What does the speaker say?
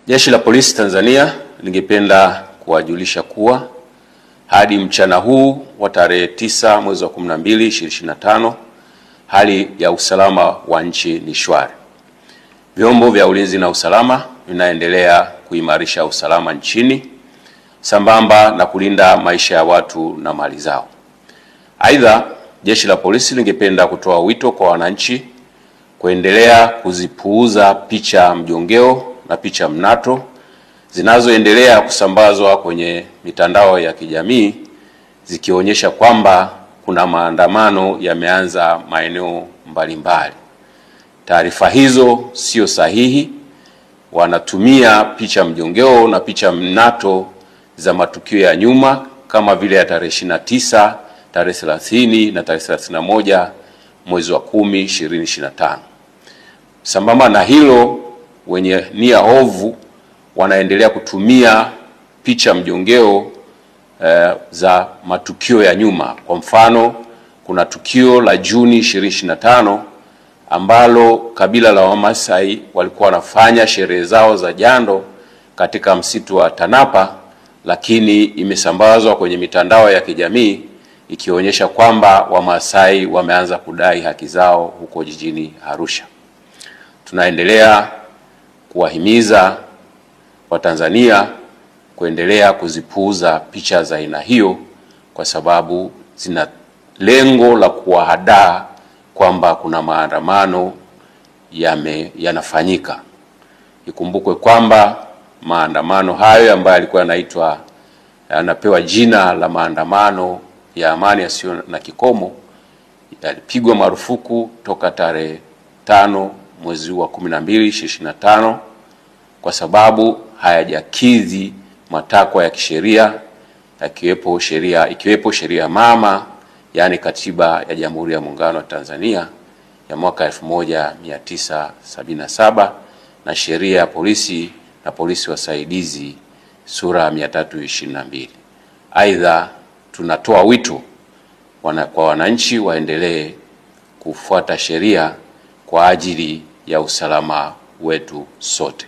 Jeshi la Polisi Tanzania lingependa kuwajulisha kuwa hadi mchana huu wa tarehe 9 mwezi wa 12 2025 hali ya usalama wa nchi ni shwari. Vyombo vya ulinzi na usalama vinaendelea kuimarisha usalama nchini sambamba na kulinda maisha ya watu na mali zao. Aidha, Jeshi la Polisi lingependa kutoa wito kwa wananchi kuendelea kuzipuuza picha mjongeo na picha mnato zinazoendelea kusambazwa kwenye mitandao ya kijamii zikionyesha kwamba kuna maandamano yameanza maeneo mbalimbali. Taarifa hizo sio sahihi. Wanatumia picha mjongeo na picha mnato za matukio ya nyuma kama vile ya tarehe 29, tarehe 30 na tarehe 31 mwezi wa 10 2025. Sambamba na hilo, wenye nia ovu wanaendelea kutumia picha mjongeo za matukio ya nyuma. Kwa mfano, kuna tukio la Juni 2025 ambalo kabila la Wamasai walikuwa wanafanya sherehe zao za jando katika msitu wa Tanapa, lakini imesambazwa kwenye mitandao ya kijamii ikionyesha kwamba Wamasai wameanza kudai haki zao huko jijini Arusha. Tunaendelea kuwahimiza Watanzania kuendelea kuzipuuza picha za aina hiyo kwa sababu zina lengo la kuwahadaa kwamba kuna maandamano yanafanyika. Ikumbukwe kwamba maandamano hayo ambayo yalikuwa yanapewa jina la maandamano ya amani yasiyo na kikomo yalipigwa marufuku toka tarehe 5 mwezi wa 12 2025 kwa sababu hayajakidhi matakwa ya kisheria ikiwepo sheria mama, yani Katiba ya Jamhuri ya Muungano wa Tanzania ya mwaka 1977 na sheria ya polisi na polisi wasaidizi sura 322. Aidha, tunatoa wito kwa wananchi waendelee kufuata sheria kwa ajili ya usalama wetu sote.